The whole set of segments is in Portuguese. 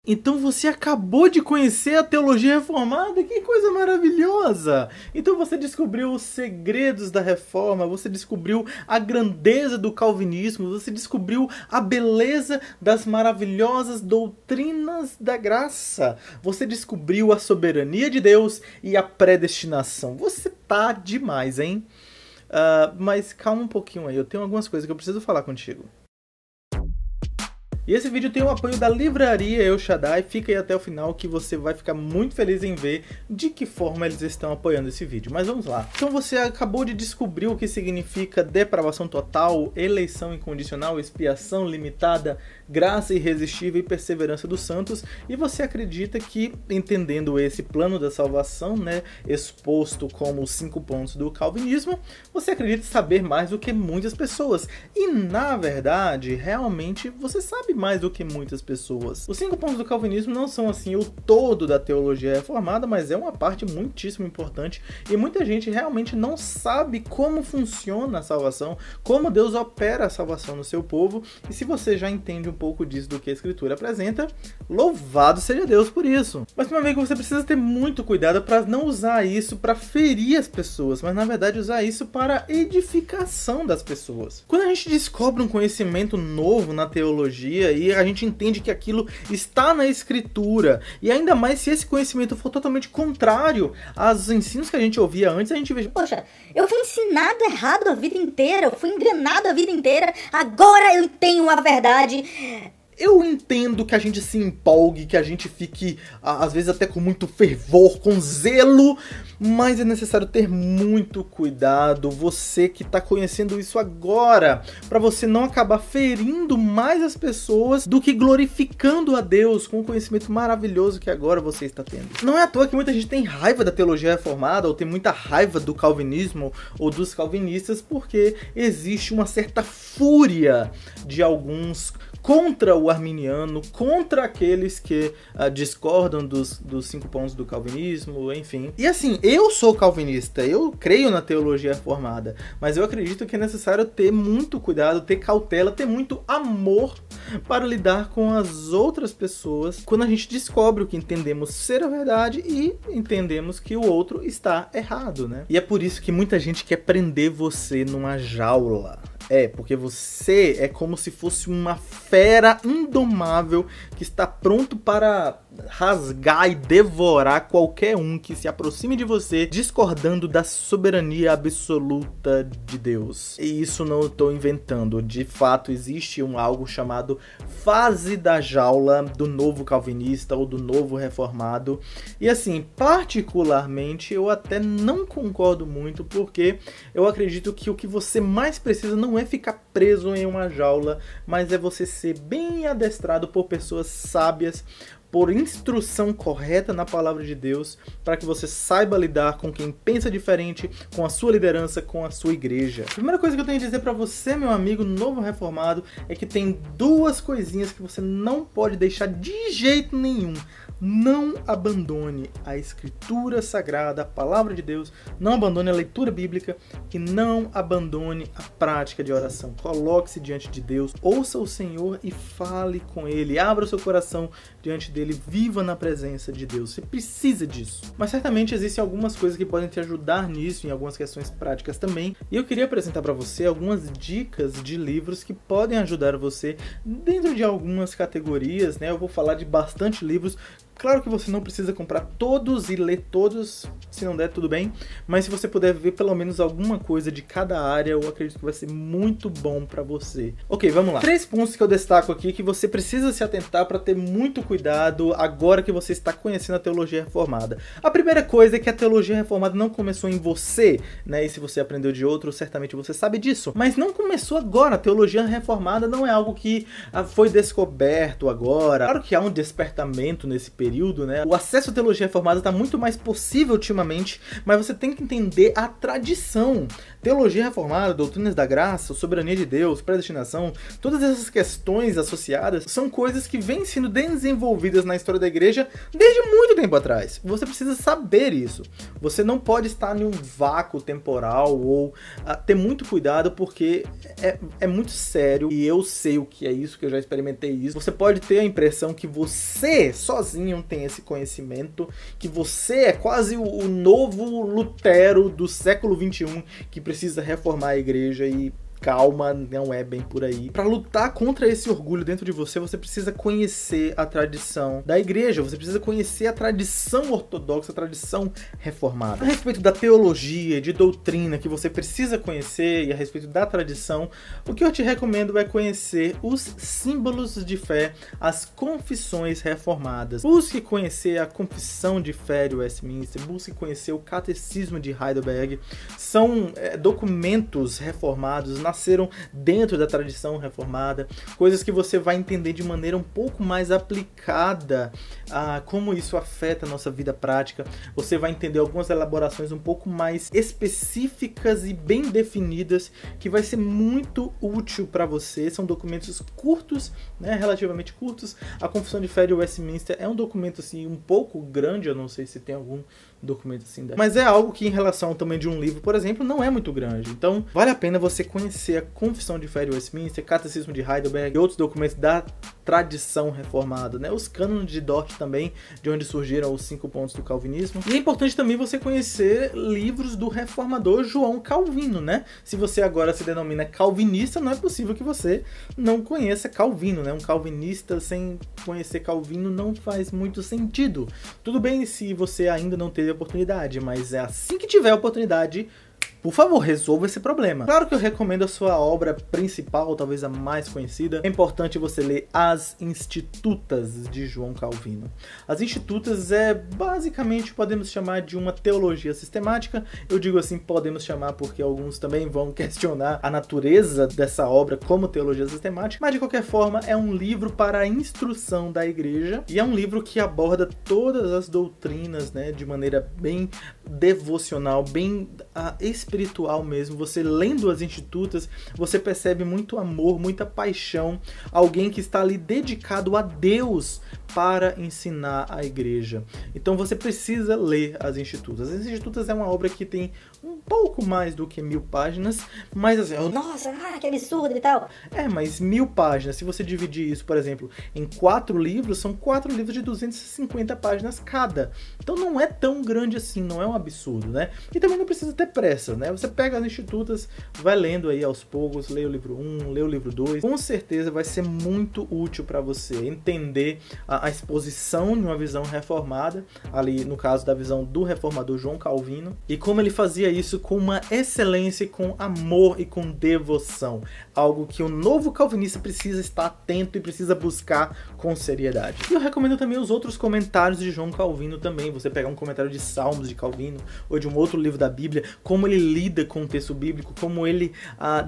Então você acabou de conhecer a teologia reformada? Que coisa maravilhosa! Então você descobriu os segredos da reforma, você descobriu a grandeza do calvinismo, você descobriu a beleza das maravilhosas doutrinas da graça, você descobriu a soberania de Deus e a predestinação. Você tá demais, hein? Mas calma um pouquinho aí, eu tenho algumas coisas que eu preciso falar contigo. E esse vídeo tem o apoio da livraria El Shaddai. Fica aí até o final que você vai ficar muito feliz em ver de que forma eles estão apoiando esse vídeo. Mas vamos lá. Então você acabou de descobrir o que significa depravação total, eleição incondicional, expiação limitada, graça irresistível e perseverança dos santos. E você acredita que, entendendo esse plano da salvação, né, exposto como os 5 pontos do calvinismo, você acredita saber mais do que muitas pessoas. E na verdade, realmente, você sabe mais do que muitas pessoas. Os 5 pontos do calvinismo não são assim o todo da teologia reformada, mas é uma parte muitíssimo importante e muita gente realmente não sabe como funciona a salvação, como Deus opera a salvação no seu povo. E se você já entende um pouco disso do que a Escritura apresenta, louvado seja Deus por isso. Mas, meu amigo, você precisa ter muito cuidado para não usar isso para ferir as pessoas, mas na verdade usar isso para edificação das pessoas. Quando a gente descobre um conhecimento novo na teologia e a gente entende que aquilo está na Escritura, e ainda mais se esse conhecimento for totalmente contrário aos ensinos que a gente ouvia antes, a gente vê, poxa, eu fui ensinado errado a vida inteira, eu fui enganado a vida inteira, agora eu tenho a verdade. Eu entendo que a gente se empolgue, que a gente fique, às vezes, até com muito fervor, com zelo, mas é necessário ter muito cuidado, você que está conhecendo isso agora, para você não acabar ferindo mais as pessoas do que glorificando a Deus com o conhecimento maravilhoso que agora você está tendo. Não é à toa que muita gente tem raiva da teologia reformada, ou tem muita raiva do calvinismo ou dos calvinistas, porque existe uma certa fúria de alguns contra o arminiano, contra aqueles que discordam dos 5 pontos do calvinismo, enfim. E assim, eu sou calvinista, eu creio na teologia reformada, mas eu acredito que é necessário ter muito cuidado, ter cautela, ter muito amor para lidar com as outras pessoas quando a gente descobre o que entendemos ser a verdade e entendemos que o outro está errado, né? E é por isso que muita gente quer prender você numa jaula. Porque você é como se fosse uma fera indomável que está pronto para rasgar e devorar qualquer um que se aproxime de você discordando da soberania absoluta de Deus. E isso não estou inventando. De fato, existe algo chamado fase da jaula do novo calvinista ou do novo reformado. E assim, particularmente, eu até não concordo muito, porque eu acredito que o que você mais precisa não é ficar preso em uma jaula, mas é você ser bem adestrado por pessoas sábias, por instrução correta na palavra de Deus, para que você saiba lidar com quem pensa diferente, com a sua liderança, com a sua igreja. A primeira coisa que eu tenho a dizer para você, meu amigo novo reformado, é que tem 2 coisinhas que você não pode deixar de jeito nenhum. Não abandone a Escritura Sagrada, a palavra de Deus, não abandone a leitura bíblica e não abandone a prática de oração. Coloque-se diante de Deus, ouça o Senhor e fale com Ele, abra o seu coração diante dele, viva na presença de Deus. Você precisa disso. Mas certamente existem algumas coisas que podem te ajudar nisso, em algumas questões práticas também. E eu queria apresentar para você algumas dicas de livros que podem ajudar você dentro de algumas categorias, né? Eu vou falar de bastante livros. Claro que você não precisa comprar todos e ler todos, se não der, tudo bem. Mas se você puder ver pelo menos alguma coisa de cada área, eu acredito que vai ser muito bom para você. Ok, vamos lá. 3 pontos que eu destaco aqui que você precisa se atentar para ter muito cuidado agora que você está conhecendo a teologia reformada. A primeira coisa é que a teologia reformada não começou em você, né? E se você aprendeu de outro, certamente você sabe disso. Mas não começou agora. A teologia reformada não é algo que foi descoberto agora. Claro que há um despertamento nesse período, né? O acesso à teologia reformada está muito mais possível ultimamente, mas você tem que entender a tradição. teologia reformada, doutrinas da graça, soberania de Deus, predestinação, todas essas questões associadas são coisas que vêm sendo desenvolvidas na história da igreja desde muito tempo atrás. Você precisa saber isso. Você não pode estar em um vácuo temporal ou ter muito cuidado, porque é muito sério, e eu sei o que é isso, que eu já experimentei isso. Você pode ter a impressão que você sozinho tem esse conhecimento, que você é quase o novo Lutero do século XXI que precisa reformar a igreja, e calma, não é bem por aí. Para lutar contra esse orgulho dentro de você, você precisa conhecer a tradição da igreja, você precisa conhecer a tradição ortodoxa, a tradição reformada. A respeito da teologia, de doutrina que você precisa conhecer, e a respeito da tradição, o que eu te recomendo é conhecer os símbolos de fé, as confissões reformadas. Busque conhecer a Confissão de Fé de Westminster, busque conhecer o Catecismo de Heidelberg. São documentos reformados, nasceram dentro da tradição reformada, coisas que você vai entender de maneira um pouco mais aplicada a como isso afeta a nossa vida prática. Você vai entender algumas elaborações um pouco mais específicas e bem definidas, que vai ser muito útil para você. São documentos curtos, né, relativamente curtos. A Confissão de Fé de Westminster é um documento assim um pouco grande, eu não sei se tem algum documento assim, mas é algo que, em relação também de um livro, por exemplo, não é muito grande. Então vale a pena você conhecer a Confissão de Fé de Westminster, Catecismo de Heidelberg e outros documentos da tradição reformada, né? Os cânones de Dort também, de onde surgiram os 5 pontos do calvinismo. E é importante também você conhecer livros do reformador João Calvino, né? Se você agora se denomina calvinista, não é possível que você não conheça Calvino, né? Um calvinista sem conhecer Calvino não faz muito sentido. Tudo bem se você ainda não teve a oportunidade, mas é assim que tiver a oportunidade, por favor, resolva esse problema. Claro que eu recomendo a sua obra principal, talvez a mais conhecida. É importante você ler As Institutas de João Calvino. As Institutas basicamente, podemos chamar de uma teologia sistemática. Eu digo assim, podemos chamar porque alguns também vão questionar a natureza dessa obra como teologia sistemática. Mas de qualquer forma, é um livro para a instrução da igreja. E é um livro que aborda todas as doutrinas, né, de maneira bem devocional, bem espiritual mesmo. Você lendo as Institutas, você percebe muito amor, muita paixão, alguém que está ali dedicado a Deus para ensinar a igreja. Então você precisa ler as Institutas. As Institutas é uma obra que tem um pouco mais do que 1000 páginas, mas assim... Nossa, que absurdo e tal. Mas 1000 páginas, se você dividir isso, por exemplo, em 4 livros, são 4 livros de 250 páginas cada. Então não é tão grande assim, não é um absurdo, né? E também não precisa ter pressa, né? Você pega as Institutas, vai lendo aí aos poucos, lê o livro 1, lê o livro 2. Com certeza vai ser muito útil para você entender a exposição de uma visão reformada, ali no caso da visão do reformador João Calvino, e como ele fazia isso com uma excelência, com amor e com devoção. Algo que o novo calvinista precisa estar atento e precisa buscar com seriedade. E eu recomendo também os outros comentários de João Calvino também. Você pegar um comentário de Salmos de Calvino, ou de um outro livro da Bíblia, como ele lida com o texto bíblico, como ele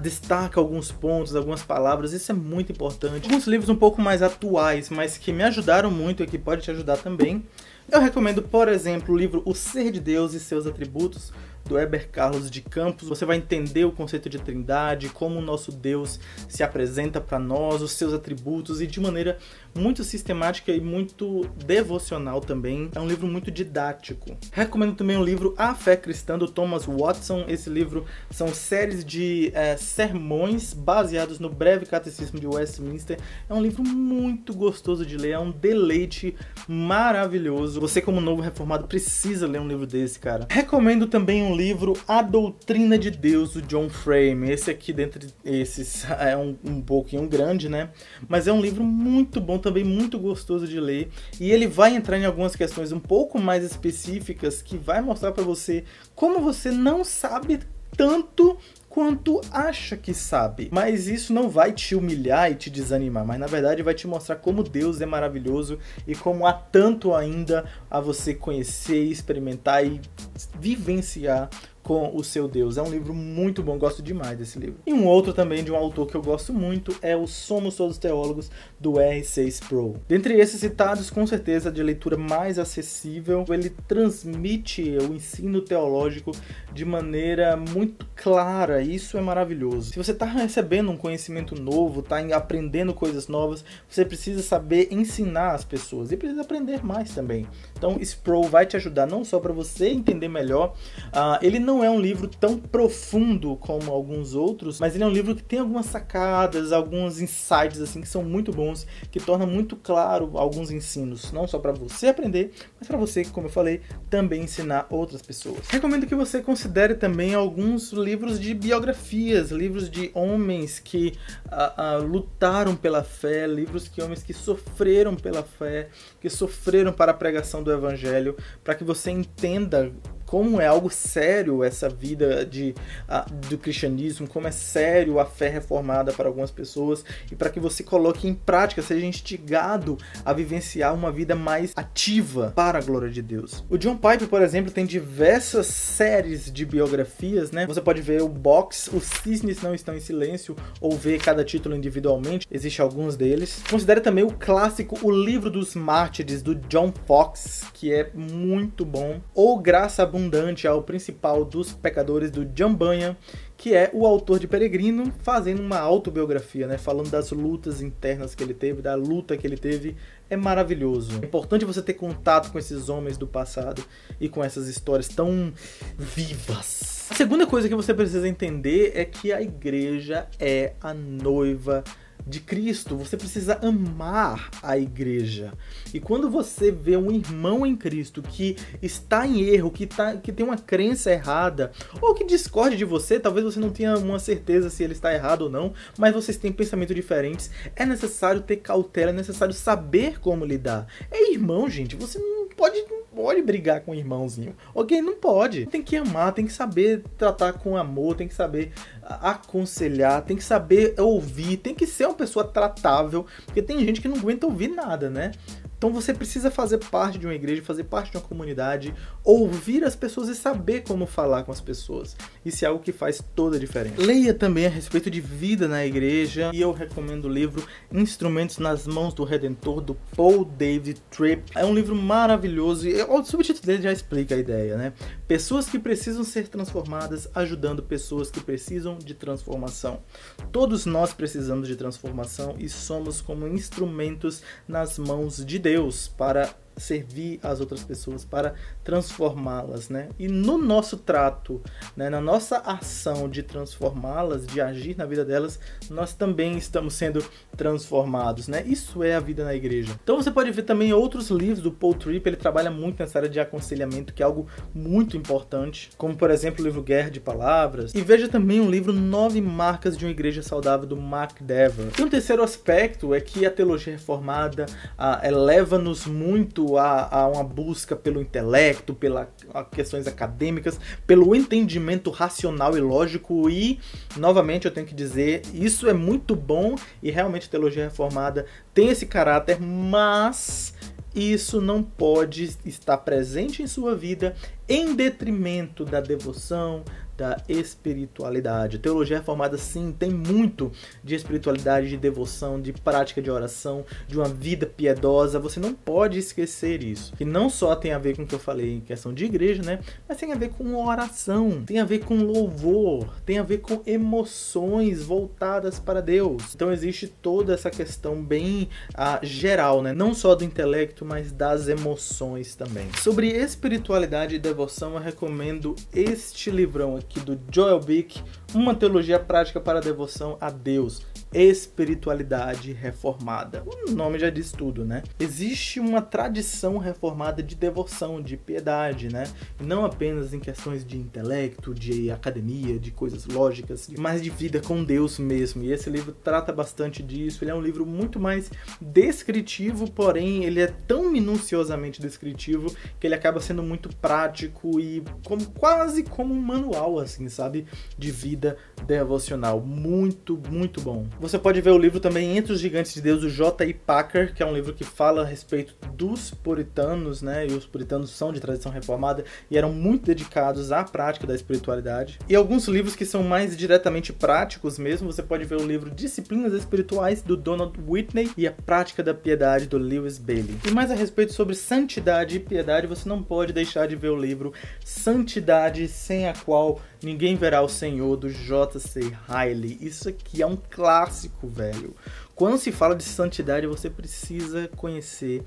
destaca alguns pontos, algumas palavras. Isso é muito importante. Alguns livros um pouco mais atuais, mas que me ajudaram muito e que pode te ajudar também. Eu recomendo, por exemplo, o livro O Ser de Deus e Seus Atributos, do Heber Carlos de Campos. Você vai entender o conceito de trindade, como o nosso Deus se apresenta para nós, os seus atributos, e de maneira muito sistemática e muito devocional também. É um livro muito didático. Recomendo também o livro A Fé Cristã, do Thomas Watson. Esse livro são séries de sermões baseados no Breve Catecismo de Westminster. É um livro muito gostoso de ler, é um deleite maravilhoso. Você, como novo reformado, precisa ler um livro desse, cara. Recomendo também um livro A Doutrina de Deus, do John Frame. Esse aqui, dentre esses, é um pouquinho grande, né? Mas é um livro muito bom, também muito gostoso de ler. E ele vai entrar em algumas questões um pouco mais específicas, que vai mostrar pra você como você não sabe tanto quanto acha que sabe. Mas isso não vai te humilhar e te desanimar, mas na verdade vai te mostrar como Deus é maravilhoso e como há tanto ainda a você conhecer, experimentar e vivenciar com o seu Deus. É um livro muito bom, gosto demais desse livro. E um outro também de um autor que eu gosto muito é o Somos Todos Teólogos, do R.C. Sproul. Dentre esses citados, com certeza, de leitura mais acessível, ele transmite o ensino teológico de maneira muito clara, e isso é maravilhoso. Se você está recebendo um conhecimento novo, está aprendendo coisas novas, você precisa saber ensinar as pessoas e precisa aprender mais também. Então, Sproul vai te ajudar não só para você entender melhor. Ele não é um livro tão profundo como alguns outros, mas ele é um livro que tem algumas sacadas, alguns insights assim que são muito bons, que torna muito claro alguns ensinos, não só para você aprender, mas para você, como eu falei, também ensinar outras pessoas. Recomendo que você considere também alguns livros de biografias, livros de homens que lutaram pela fé, homens que sofreram pela fé, que sofreram para a pregação do Evangelho, para que você entenda como é algo sério essa vida do cristianismo, como é sério a fé reformada para algumas pessoas, e para que você coloque em prática, seja instigado a vivenciar uma vida mais ativa para a glória de Deus. O John Piper, por exemplo, tem diversas séries de biografias, né? Você pode ver o box Os Cisnes Não Estão em Silêncio, ou ver cada título individualmente, existem alguns deles. Considere também o clássico O Livro dos Mártires, do John Foxe, que é muito bom, ou Graça Abundante ao Principal dos Pecadores, do John Bunyan, que é o autor de Peregrino, fazendo uma autobiografia, né? Falando das lutas internas que ele teve, da luta que ele teve. É maravilhoso. É importante você ter contato com esses homens do passado e com essas histórias tão vivas. A segunda coisa que você precisa entender é que a igreja é a noiva de Cristo. Você precisa amar a igreja. E quando você vê um irmão em Cristo que está em erro, que tem uma crença errada, ou que discorde de você, talvez você não tenha uma certeza se ele está errado ou não, mas vocês têm pensamentos diferentes, é necessário ter cautela, é necessário saber como lidar. É irmão, gente, você não pode brigar com o irmãozinho, ok? Não pode. Tem que amar, tem que saber tratar com amor, tem que saber aconselhar, tem que saber ouvir, tem que ser uma pessoa tratável, porque tem gente que não aguenta ouvir nada, né? Então você precisa fazer parte de uma igreja, fazer parte de uma comunidade, ouvir as pessoas e saber como falar com as pessoas. Isso é algo que faz toda a diferença. Leia também a respeito de vida na igreja, e eu recomendo o livro Instrumentos nas Mãos do Redentor, do Paul David Tripp. É um livro maravilhoso e o subtítulo dele já explica a ideia, né? Pessoas que precisam ser transformadas, ajudando pessoas que precisam de transformação. Todos nós precisamos de transformação e somos como instrumentos nas mãos de Deus para servir as outras pessoas, para transformá-las, né? E no nosso trato, né, na nossa ação de transformá-las, de agir na vida delas, nós também estamos sendo transformados, né? Isso é a vida na igreja. Então você pode ver também outros livros do Paul Tripp, ele trabalha muito nessa área de aconselhamento, que é algo muito importante, como por exemplo o livro Guerra de Palavras, e veja também o livro 9 Marcas de uma Igreja Saudável, do Mark Dever. E um terceiro aspecto é que a teologia reformada leva-nos muito a uma busca pelo intelecto, pelas questões acadêmicas, pelo entendimento racional e lógico, e novamente eu tenho que dizer, isso é muito bom e realmente a teologia reformada tem esse caráter, mas isso não pode estar presente em sua vida em detrimento da devoção, da espiritualidade. A teologia reformada, sim, tem muito de espiritualidade, de devoção, de prática de oração, de uma vida piedosa. Você não pode esquecer isso. Que não só tem a ver com o que eu falei em questão de igreja, né? Mas tem a ver com oração, tem a ver com louvor, tem a ver com emoções voltadas para Deus. Então existe toda essa questão bem geral, né? Não só do intelecto, mas das emoções também. Sobre espiritualidade e devoção, eu recomendo este livrão aqui do Joel Bick, Uma Teologia Prática para a Devoção a Deus, Espiritualidade Reformada. O nome já diz tudo, né? Existe uma tradição reformada de devoção, de piedade, né? Não apenas em questões de intelecto, de academia, de coisas lógicas, mas de vida com Deus mesmo. E esse livro trata bastante disso. Ele é um livro muito mais descritivo, porém ele é tão minuciosamente descritivo que ele acaba sendo muito prático e quase como um manual, assim, sabe? De vida devocional. Muito, muito bom. Você pode ver o livro também Entre os Gigantes de Deus, do J.I. Packer, que é um livro que fala a respeito dos puritanos, né? E os puritanos são de tradição reformada e eram muito dedicados à prática da espiritualidade. E alguns livros que são mais diretamente práticos mesmo, você pode ver o livro Disciplinas Espirituais, do Donald Whitney, e A Prática da Piedade, do Lewis Bailey. E mais a respeito sobre santidade e piedade, você não pode deixar de ver o livro Santidade, sem a qual ninguém verá o Senhor, do J.C. Riley. Isso aqui é um clássico, velho. Quando se fala de santidade, você precisa conhecer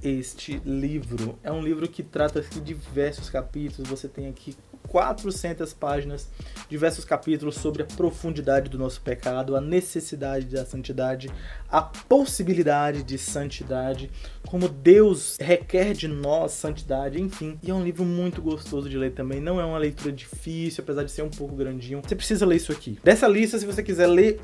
este livro. É um livro que trata de diversos capítulos. Você tem aqui 400 páginas, diversos capítulos sobre a profundidade do nosso pecado, a necessidade da santidade, a possibilidade de santidade, como Deus requer de nós santidade, enfim. E é um livro muito gostoso de ler também, não é uma leitura difícil, apesar de ser um pouco grandinho. Você precisa ler isso aqui. Dessa lista, se você quiser ler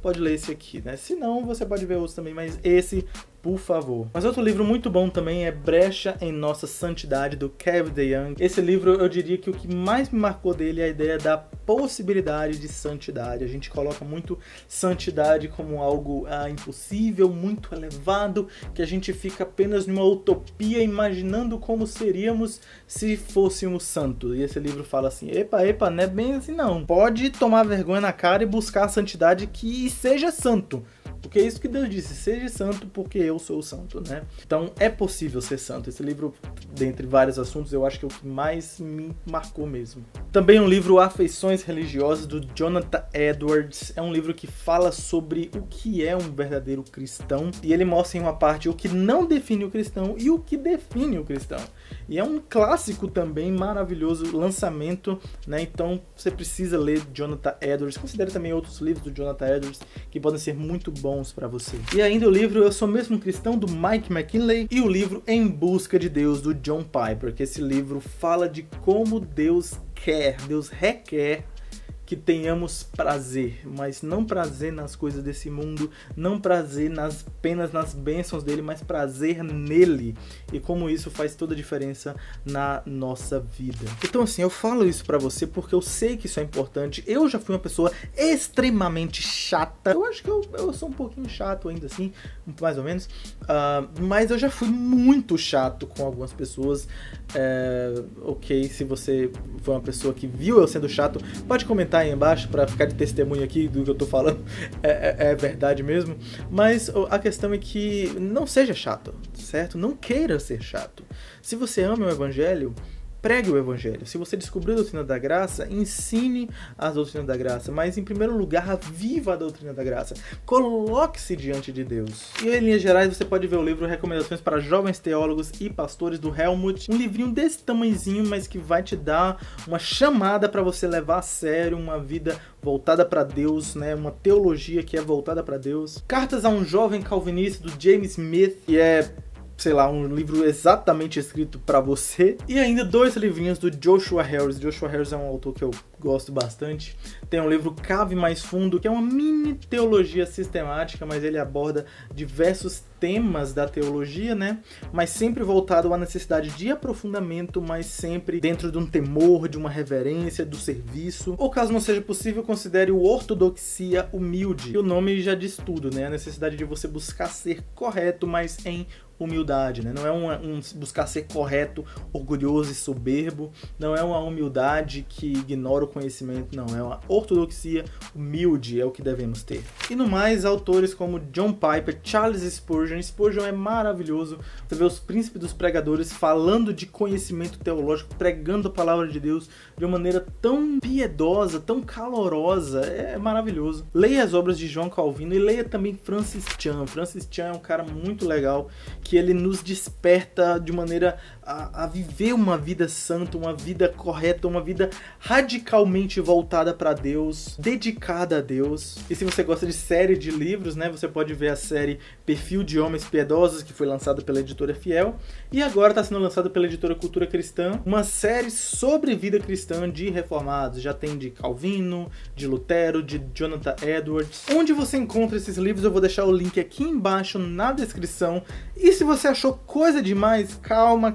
pode ler esse aqui, né? Se não, você pode ver outros também, mas esse, por favor. Mas outro livro muito bom também é Brecha em Nossa Santidade, do Kevin DeYoung. Esse livro, eu diria que o que mais me marcou dele é a ideia da possibilidade de santidade. A gente coloca muito santidade como algo impossível, muito elevado, que a gente fica apenas numa utopia, imaginando como seríamos se fôssemos santos. E esse livro fala assim, epa, não é bem assim não. Pode tomar vergonha na cara e buscar a santidade que seja santo. Porque é isso que Deus disse, seja santo porque eu sou santo, né? Então é possível ser santo. Esse livro, dentre vários assuntos, eu acho que é o que mais me marcou mesmo. Também um livro Afeições Religiosas, do Jonathan Edwards. É um livro que fala sobre o que é um verdadeiro cristão. E ele mostra em uma parte o que não define o cristão e o que define o cristão. E é um clássico também, maravilhoso lançamento, né? Então você precisa ler Jonathan Edwards. Considere também outros livros do Jonathan Edwards que podem ser muito bons para você. E ainda o livro Eu Sou Mesmo Cristão, do Mike McKinley, e o livro Em Busca de Deus, do John Piper, que esse livro fala de como Deus requer que tenhamos prazer, mas não prazer nas coisas desse mundo, não prazer apenas nas bênçãos dele, mas prazer nele, e como isso faz toda a diferença na nossa vida. Então assim, eu falo isso pra você porque eu sei que isso é importante. Eu já fui uma pessoa extremamente chata, eu acho que eu sou um pouquinho chato ainda assim, mais ou menos, mas eu já fui muito chato com algumas pessoas. Ok, se você foi uma pessoa que viu eu sendo chato, pode comentar aí embaixo para ficar de testemunho aqui do que eu tô falando, é verdade mesmo, mas a questão é que não seja chato, certo? Não queira ser chato. Se você ama o evangelho, pregue o evangelho. Se você descobriu a doutrina da graça, ensine a doutrina da graça, mas em primeiro lugar, viva a doutrina da graça. Coloque-se diante de Deus. E em linhas gerais, você pode ver o livro Recomendações para Jovens Teólogos e Pastores, do Helmut. Um livrinho desse tamanhozinho, mas que vai te dar uma chamada para você levar a sério uma vida voltada para Deus, né? Uma teologia que é voltada para Deus. Cartas a um Jovem Calvinista, do James Smith, que é, sei lá, um livro exatamente escrito para você. E ainda 2 livrinhos do Joshua Harris. Joshua Harris é um autor que eu gosto bastante. Tem um livro Cave Mais Fundo, que é uma mini teologia sistemática, mas ele aborda diversos temas da teologia, né? Mas sempre voltado à necessidade de aprofundamento, mas sempre dentro de um temor, de uma reverência, do serviço. Ou caso não seja possível, considere o Ortodoxia Humilde. E o nome já diz tudo, né? A necessidade de você buscar ser correto, mas em humildade, né? Não é buscar ser correto, orgulhoso e soberbo, não é uma humildade que ignora o conhecimento, não, é uma ortodoxia humilde, é o que devemos ter. E no mais, autores como John Piper, Charles Spurgeon. Spurgeon é maravilhoso, você vê os príncipes dos pregadores falando de conhecimento teológico, pregando a palavra de Deus de uma maneira tão piedosa, tão calorosa, é maravilhoso. Leia as obras de João Calvino e leia também Francis Chan. Francis Chan é um cara muito legal, que ele nos desperta de maneira a viver uma vida santa, uma vida correta, uma vida radicalmente voltada para Deus, dedicada a Deus. E se você gosta de série de livros, né, você pode ver a série Perfil de Homens Piedosos, que foi lançada pela editora Fiel, e agora está sendo lançada pela editora Cultura Cristã, uma série sobre vida cristã de reformados. Já tem de Calvino, de Lutero, de Jonathan Edwards. Onde você encontra esses livros, eu vou deixar o link aqui embaixo na descrição. E se você achou coisa demais, calma,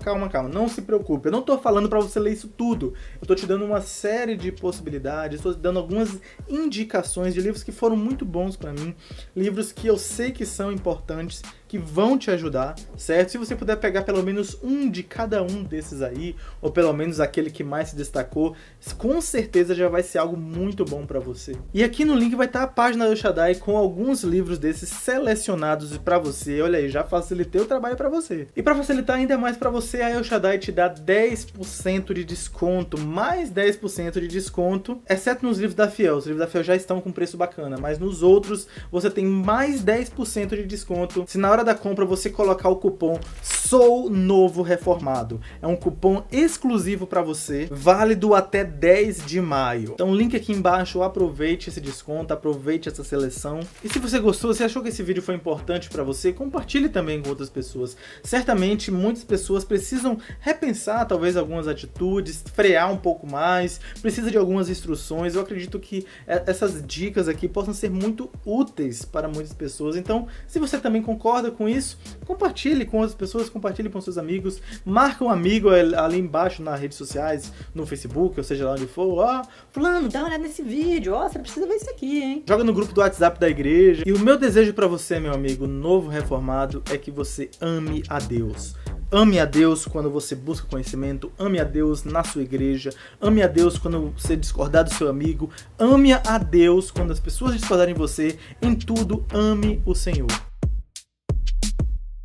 não se preocupe. Eu não tô falando pra você ler isso tudo. Eu tô te dando uma série de de possibilidades, estou dando algumas indicações de livros que foram muito bons para mim, livros que eu sei que são importantes, que vão te ajudar, certo? Se você puder pegar pelo menos um de cada um desses aí, ou pelo menos aquele que mais se destacou, com certeza já vai ser algo muito bom para você. E aqui no link vai estar a página do El Shaddai com alguns livros desses selecionados para você. Olha aí, já facilitei o trabalho para você. E para facilitar ainda mais para você, a El Shaddai te dá 10% de desconto, mais 10% de desconto, exceto nos livros da Fiel. Os livros da Fiel já estão com preço bacana, mas nos outros você tem mais 10% de desconto se na hora da compra você colocar o cupom Sou Novo Reformado. É um cupom exclusivo para você, válido até 10 de maio. Então link aqui embaixo, aproveite esse desconto, aproveite essa seleção. E se você gostou, se achou que esse vídeo foi importante para você, compartilhe também com outras pessoas. Certamente muitas pessoas precisam repensar talvez algumas atitudes, frear um pouco mais, precisa de algumas instruções. Eu acredito que essas dicas aqui possam ser muito úteis para muitas pessoas. Então, se você também concorda com isso, compartilhe com outras pessoas, compartilhe com seus amigos, marca um amigo ali embaixo nas redes sociais, no Facebook, ou seja lá onde for. Ó, fulano, dá uma olhada nesse vídeo, ó, você precisa ver isso aqui, hein? Joga no grupo do WhatsApp da igreja. E o meu desejo para você, meu amigo novo reformado, é que você ame a Deus. Ame a Deus quando você busca conhecimento, ame a Deus na sua igreja, ame a Deus quando você discordar do seu amigo, ame a Deus quando as pessoas discordarem de você, em tudo ame o Senhor.